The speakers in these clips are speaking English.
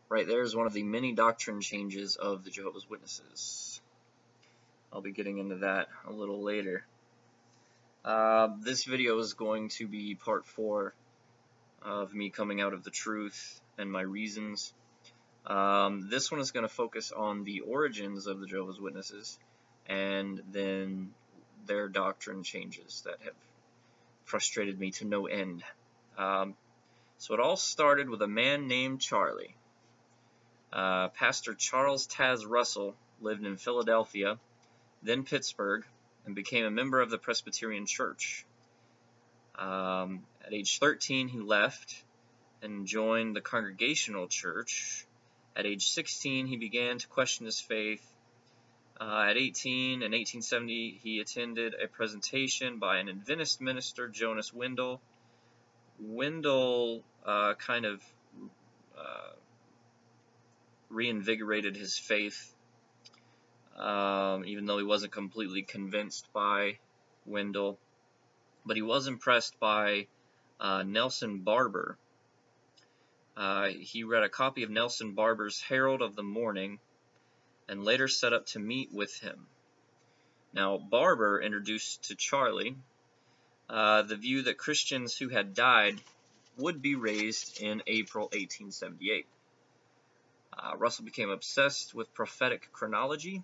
Right there is one of the many doctrine changes of the Jehovah's Witnesses. I'll be getting into that a little later. This video is going to be part 4 of me coming out of the truth and my reasons. This one is going to focus on the origins of the Jehovah's Witnesses and then their doctrine changes that have frustrated me to no end. So it all started with a man named Charlie. Pastor Charles Taz Russell lived in Philadelphia, then Pittsburgh, and became a member of the Presbyterian Church. At age 13, he left and joined the Congregational Church. At age 16, he began to question his faith. At 18, in 1870, he attended a presentation by an Adventist minister, Jonas Wendell. Wendell kind of reinvigorated his faith, even though he wasn't completely convinced by Wendell. But he was impressed by Nelson Barber. He read a copy of Nelson Barber's Herald of the Morning and later set up to meet with him. Now, Barber introduced to Charlie the view that Christians who had died would be raised in April 1878. Russell became obsessed with prophetic chronology.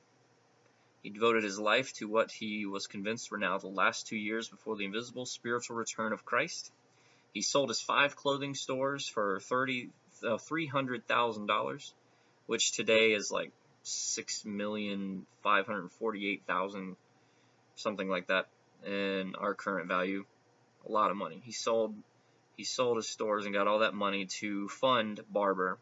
He devoted his life to what he was convinced were now the last 2 years before the invisible spiritual return of Christ. He sold his 5 clothing stores for $300,000, which today is like $6,548,000, something like that, in our current value. A lot of money. He sold his stores and got all that money to fund Barber.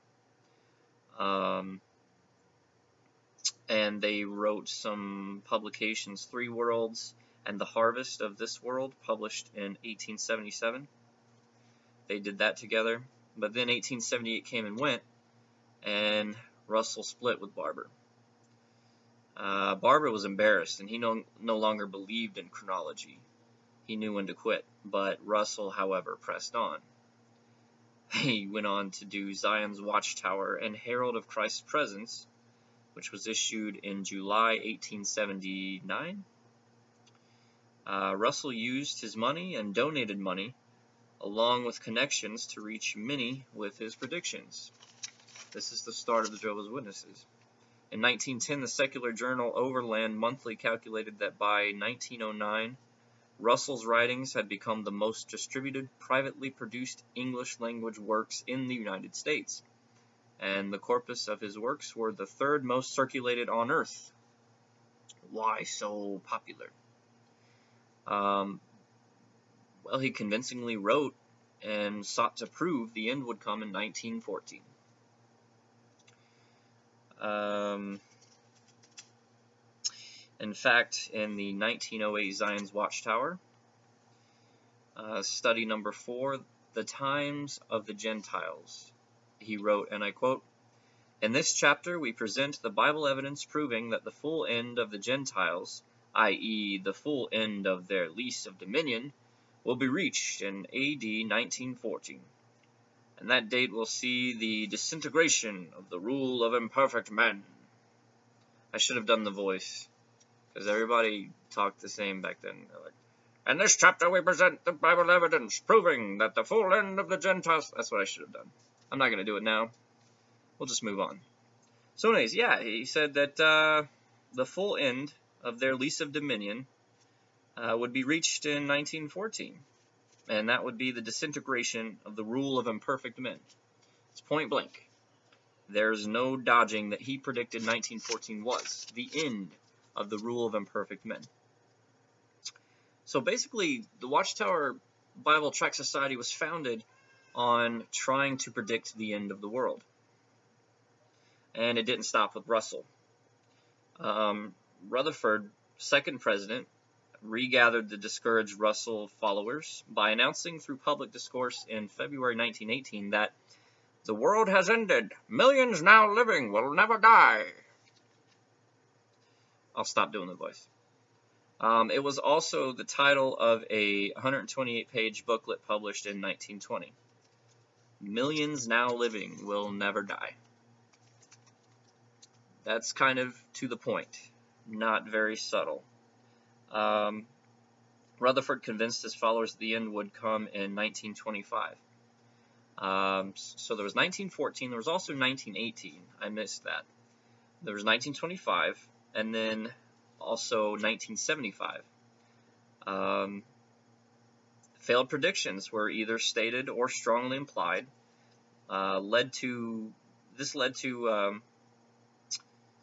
And they wrote some publications, 3 Worlds and The Harvest of This World, published in 1877. They did that together. But then 1878 came and went, and Russell split with Barber. Barber was embarrassed, and he no longer believed in chronology. He knew when to quit, but Russell, however, pressed on. He went on to do Zion's Watchtower and Herald of Christ's Presence, which was issued in July 1879. Russell used his money and donated money, along with connections, to reach many with his predictions. This is the start of the Jehovah's Witnesses. In 1910, the secular journal Overland Monthly calculated that by 1909, Russell's writings had become the most distributed, privately produced English-language works in the United States, and the corpus of his works were the 3rd most circulated on Earth. Why so popular? Well, he convincingly wrote and sought to prove the end would come in 1914. In fact, in the 1908 Zion's Watchtower, study number 4, The Times of the Gentiles, he wrote, and I quote, "In this chapter we present the Bible evidence proving that the full end of the Gentiles, i.e. the full end of their lease of dominion, will be reached in A.D. 1914, and that date will see the disintegration of the rule of imperfect men." I should have done the voice, because everybody talked the same back then. They're like, "In this chapter we present the Bible evidence proving that the full end of the Gentiles..." That's what I should have done. I'm not going to do it now. We'll just move on. So anyways, yeah, he said that the full end of their lease of dominion would be reached in 1914, and that would be the disintegration of the rule of imperfect men. It's point blank. There's no dodging that he predicted 1914 was the end of the rule of imperfect men. So basically, the Watchtower Bible Tract Society was founded on trying to predict the end of the world. And it didn't stop with Russell. Rutherford, 2nd president, regathered the discouraged Russell followers by announcing through public discourse in February 1918 that the world has ended. Millions now living will never die. I'll stop doing the voice. It was also the title of a 128-page booklet published in 1920. Millions now living will never die. That's kind of to the point, not very subtle. Rutherford convinced his followers that the end would come in 1925. So there was 1914, there was also 1918. I missed that. There was 1925, and then also 1975. Failed predictions were either stated or strongly implied. Led to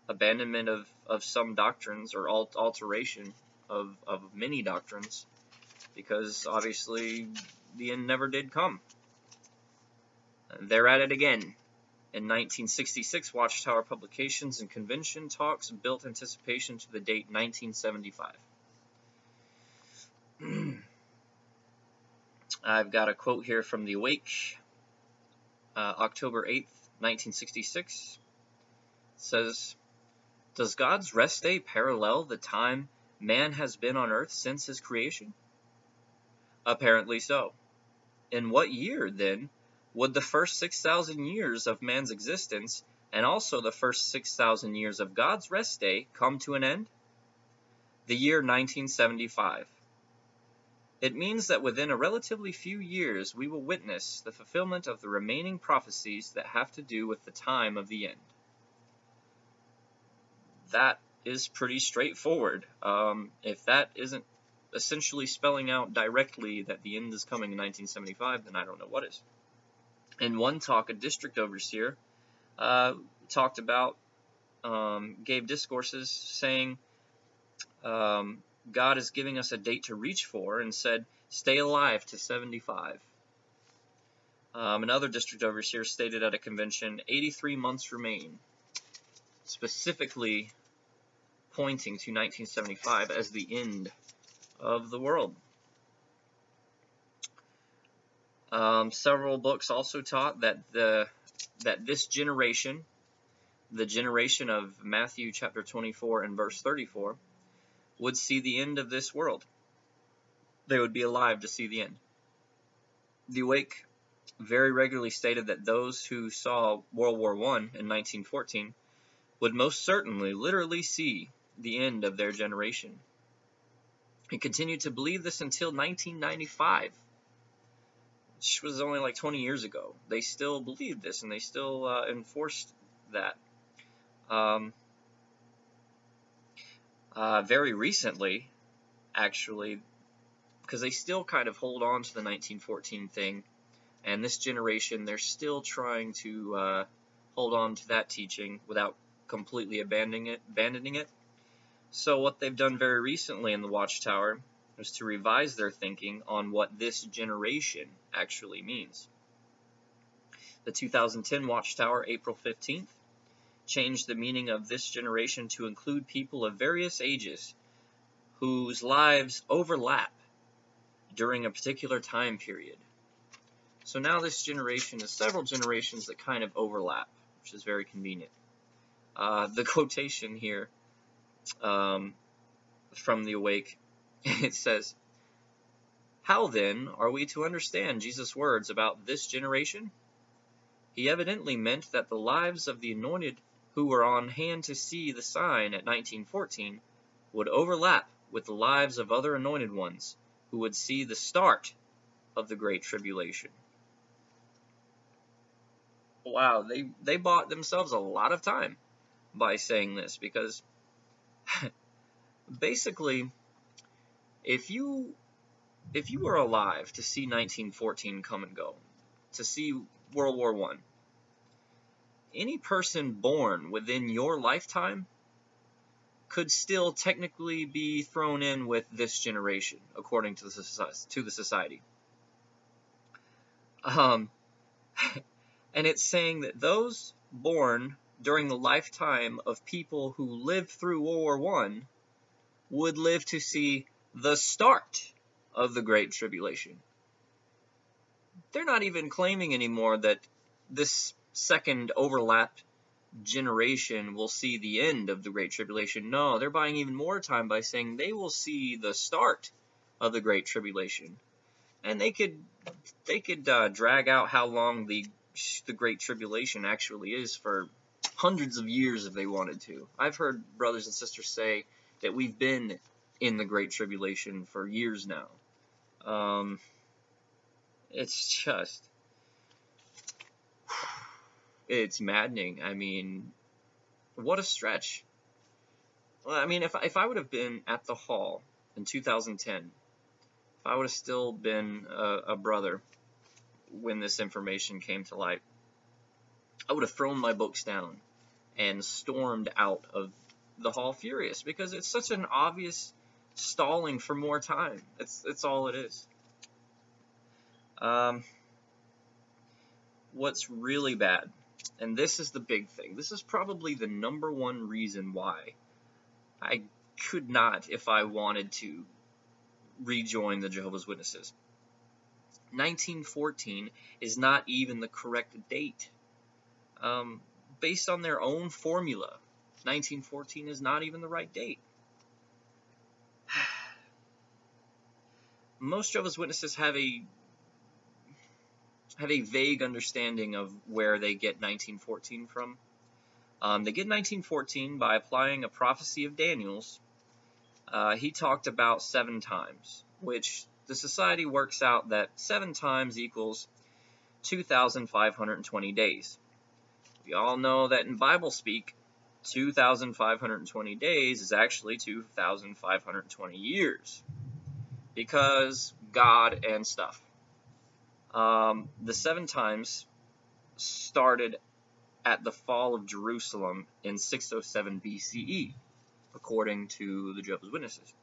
abandonment of some doctrines, or alteration of many doctrines, because obviously the end never did come. They're at it again. In 1966, Watchtower Publications and Convention talks built anticipation to the date 1975. I've got a quote here from The Awake, October 8th, 1966. It says, "Does God's rest day parallel the time man has been on earth since his creation? Apparently so. In what year, then, would the first 6,000 years of man's existence, and also the first 6,000 years of God's rest day, come to an end? The year 1975. It means that within a relatively few years we will witness the fulfillment of the remaining prophecies that have to do with the time of the end." That is pretty straightforward. If that isn't essentially spelling out directly that the end is coming in 1975, then I don't know what is. In one talk, a district overseer talked about, gave discourses saying, God is giving us a date to reach for, and said, stay alive to 75. Another district overseer stated at a convention, 83 months remain, specifically pointing to 1975 as the end of the world. Several books also taught that this generation, the generation of Matthew chapter 24 and verse 34, would see the end of this world. They would be alive to see the end. The Awake very regularly stated that those who saw World War I in 1914 would most certainly literally see the end of their generation. He continued to believe this until 1995, which was only like 20 years ago. They still believed this, and they still enforced that. Very recently, actually, because they still kind of hold on to the 1914 thing, and this generation, they're still trying to hold on to that teaching without completely abandoning it. So what they've done very recently in the Watchtower is to revise their thinking on what this generation actually means. The 2010 Watchtower, April 15th, changed the meaning of this generation to include people of various ages whose lives overlap during a particular time period. So now this generation is several generations that kind of overlap, which is very convenient. The quotation here from The Awake, it says, "How then are we to understand Jesus' words about this generation? He evidently meant that the lives of the anointed who were on hand to see the sign at 1914 would overlap with the lives of other anointed ones who would see the start of the Great Tribulation." Wow, they bought themselves a lot of time by saying this, because basically, if you were alive to see 1914 come and go, to see World War I, any person born within your lifetime could still technically be thrown in with this generation, according to the society. And it's saying that those born during the lifetime of people who lived through World War I would live to see the start of the Great Tribulation. They're not even claiming anymore that this second overlapped generation will see the end of the Great Tribulation. No, they're buying even more time by saying they will see the start of the Great Tribulation. And they could drag out how long the Great Tribulation actually is for hundreds of years if they wanted to. I've heard brothers and sisters say that we've been in the Great Tribulation for years now. It's just, it's maddening. I mean, what a stretch. Well, I mean, if I would have been at the hall in 2010, if I would have still been a brother when this information came to light, I would have thrown my books down and stormed out of the hall furious, because it's such an obvious stalling for more time. It's all it is. What's really bad, and this is the big thing, this is probably the #1 reason why I could not, if I wanted to, rejoin the Jehovah's Witnesses. 1914 is not even the correct date. Based on their own formula, 1914 is not even the right date. Most Jehovah's Witnesses have a vague understanding of where they get 1914 from. They get 1914 by applying a prophecy of Daniel's. He talked about 7 times, which the society works out that 7 times equals 2,520 days. We all know that in Bible speak, 2,520 days is actually 2,520 years, because God and stuff. The 7 times started at the fall of Jerusalem in 607 BCE, according to the Jehovah's Witnesses.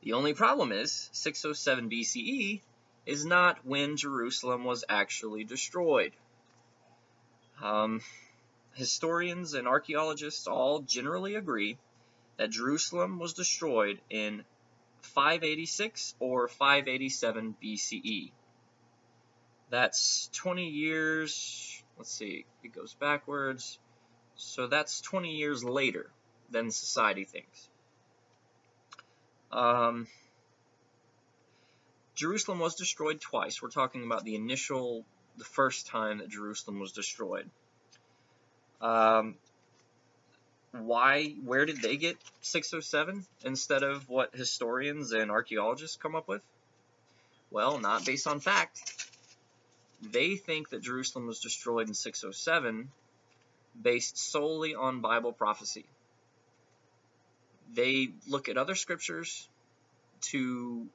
The only problem is 607 BCE is not when Jerusalem was actually destroyed. Historians and archaeologists all generally agree that Jerusalem was destroyed in 586 or 587 BCE. That's 20 years, let's see, it goes backwards, so that's 20 years later than society thinks. Jerusalem was destroyed twice. We're talking about the first time that Jerusalem was destroyed. Where did they get 607 instead of what historians and archaeologists come up with? Well, not based on fact. They think that Jerusalem was destroyed in 607 based solely on Bible prophecy. They look at other scriptures to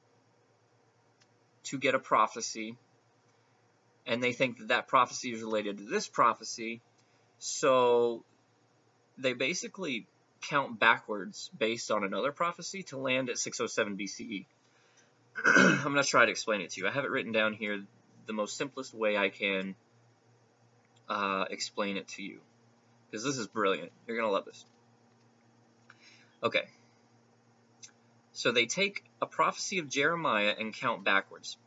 get a prophecy, and they think that that prophecy is related to this prophecy, so they basically count backwards based on another prophecy to land at 607 BCE. I'm going to try to explain it to you. I have it written down here the most simplest way I can explain it to you, because this is brilliant. You're going to love this. Okay. So they take a prophecy of Jeremiah and count backwards.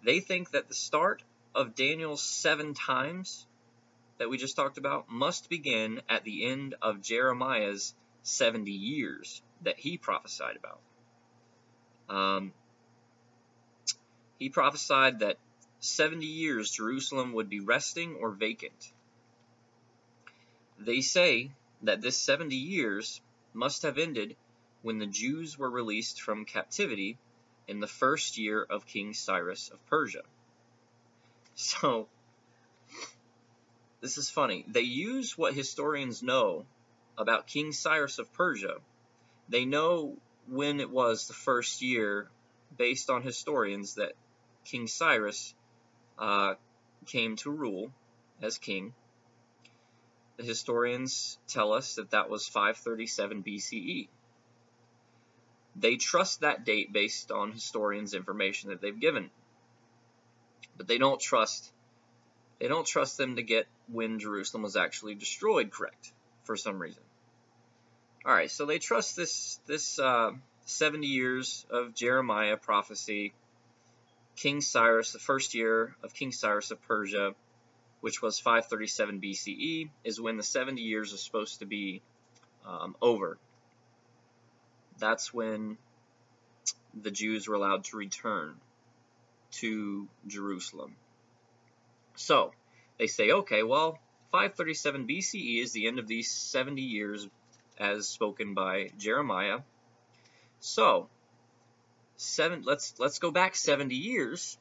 They think that the start of Daniel's 7 times that we just talked about must begin at the end of Jeremiah's 70 years that he prophesied about. He prophesied that 70 years Jerusalem would be resting or vacant. They say that this 70 years must have ended when the Jews were released from captivity in the first year of King Cyrus of Persia. So, this is funny. They use what historians know about King Cyrus of Persia. They know when it was the first year, based on historians, that King Cyrus came to rule as king. The historians tell us that that was 537 BCE. They trust that date based on historians' information that they've given. But they don't trust them to get when Jerusalem was actually destroyed correct, for some reason. Alright, so they trust this 70 years of Jeremiah prophecy. King Cyrus, the first year of King Cyrus of Persia, which was 537 BCE, is when the 70 years is supposed to be over. That's when the Jews were allowed to return to Jerusalem. So, they say, okay, well, 537 BCE is the end of these 70 years as spoken by Jeremiah. So, let's go back 70 years,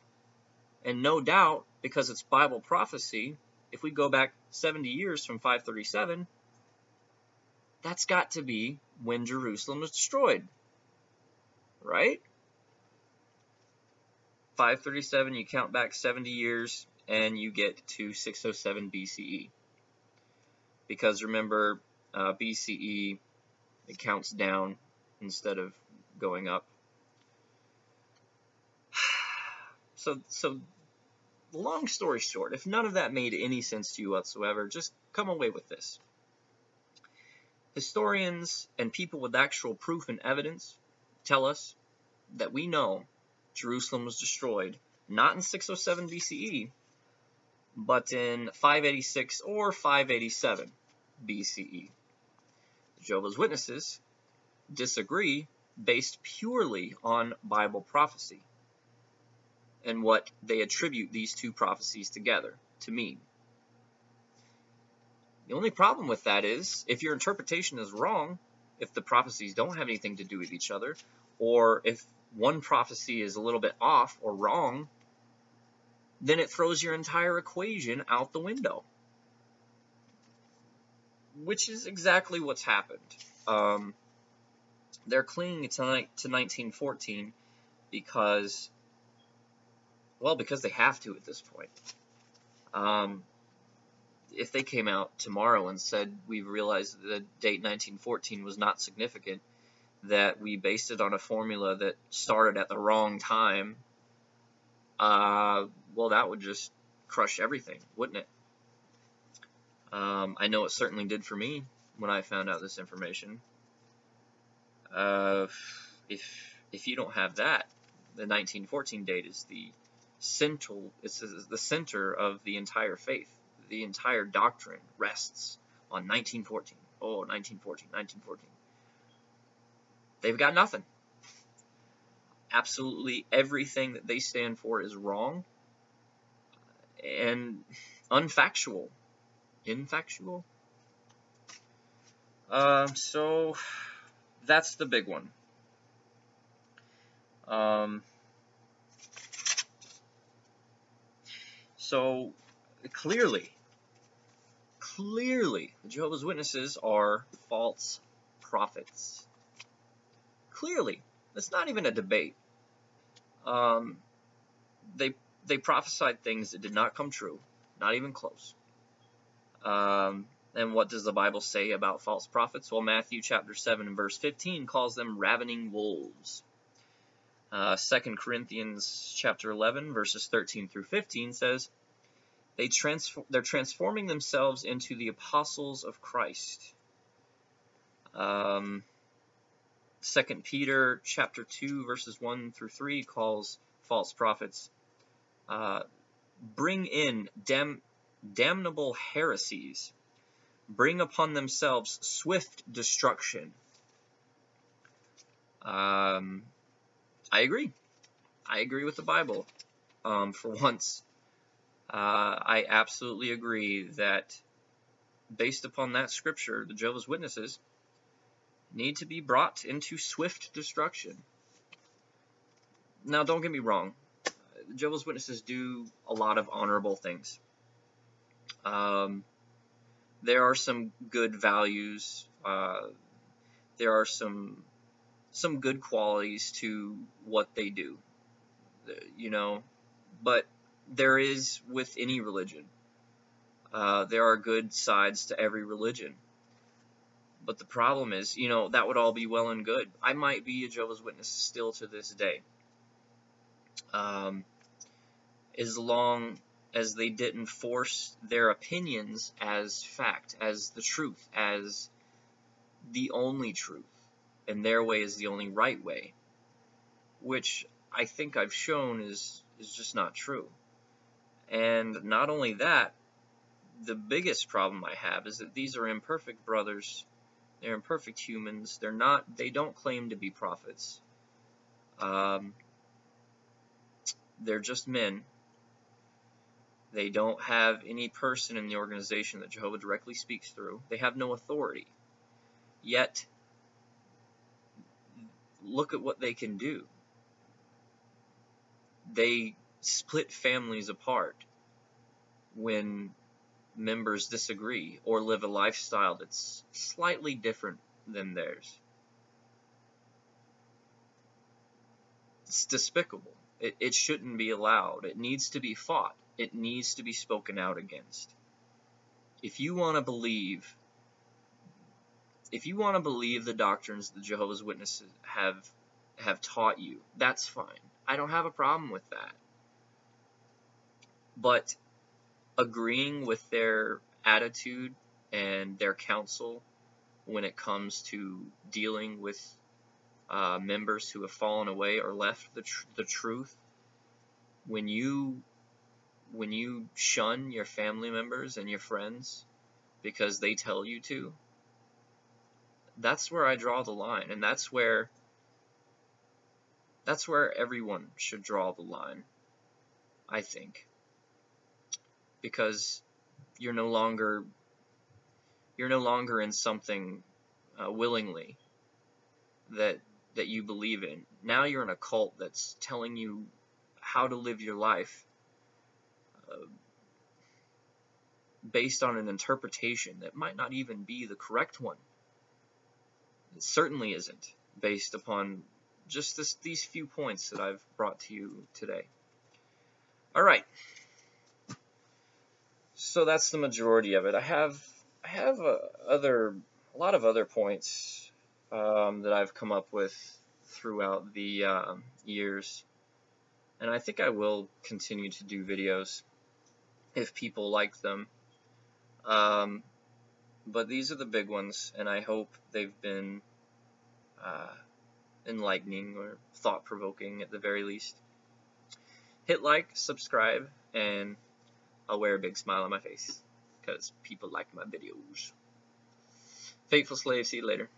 and no doubt, because it's Bible prophecy, if we go back 70 years from 537, that's got to be when Jerusalem was destroyed, right? 537, you count back 70 years, and you get to 607 BCE. Because remember, BCE, it counts down instead of going up. So long story short, if none of that made any sense to you whatsoever, just come away with this. Historians and people with actual proof and evidence tell us that we know Jerusalem was destroyed, not in 607 BCE, but in 586 or 587 BCE. Jehovah's Witnesses disagree based purely on Bible prophecy and what they attribute these two prophecies together to mean. The only problem with that is, if your interpretation is wrong, if the prophecies don't have anything to do with each other, or if one prophecy is a little bit off or wrong, then it throws your entire equation out the window. Which is exactly what's happened. They're clinging to 1914 because they have to at this point. If they came out tomorrow and said, we've realized that the date 1914 was not significant, that we based it on a formula that started at the wrong time, well, that would just crush everything, wouldn't it? I know it certainly did for me when I found out this information. If you don't have that, the 1914 date is the center of the entire faith. The entire doctrine rests on 1914. Oh, 1914, 1914. They've got nothing. Absolutely everything that they stand for is wrong and unfactual. Infactual? So that's the big one. So clearly, the Jehovah's Witnesses are false prophets. Clearly. It's not even a debate. They prophesied things that did not come true. Not even close. And what does the Bible say about false prophets? Well, Matthew chapter 7 and verse 15 calls them ravening wolves. 2 Corinthians chapter 11 verses 13 through 15 says, they're transforming themselves into the apostles of Christ. 2 Peter chapter 2 verses 1 through 3 calls false prophets, bring in damnable heresies, bring upon themselves swift destruction. I agree. I agree with the Bible. For once, I absolutely agree that based upon that scripture, the Jehovah's Witnesses need to be brought into swift destruction. Now, don't get me wrong. The Jehovah's Witnesses do a lot of honorable things. There are some good values. There are some good qualities to what they do, but there is with any religion. There are good sides to every religion. But the problem is, that would all be well and good. I might be a Jehovah's Witness still to this day. As long as they didn't force their opinions as fact, as the truth, as the only truth, and their way is the only right way, which I think I've shown is just not true. And not only that, the biggest problem I have is that these are imperfect brothers. They're imperfect humans. They don't claim to be prophets. They're just men. They don't have any person in the organization that Jehovah directly speaks through. They have no authority. Yet, look at what they can do. They split families apart when members disagree or live a lifestyle that's slightly different than theirs. It's despicable. It shouldn't be allowed. It needs to be fought. It needs to be spoken out against. If you want to believe the doctrines that Jehovah's Witnesses have taught you, that's fine. I don't have a problem with that. But agreeing with their attitude and their counsel when it comes to dealing with members who have fallen away or left the truth, when you shun your family members and your friends because they tell you to, that's where I draw the line, and that's where everyone should draw the line, I think, because you're no longer in something willingly that you believe in. Now you're in a cult that's telling you how to live your life based on an interpretation that might not even be the correct one. It certainly isn't based upon just these few points that I've brought to you today. All right. So that's the majority of it. I have a lot of other points that I've come up with throughout the years, and I think I will continue to do videos if people like them. But these are the big ones, and I hope they've been enlightening or thought-provoking at the very least. Hit like, subscribe, and I'll wear a big smile on my face because people like my videos. Faithful slave, see you later.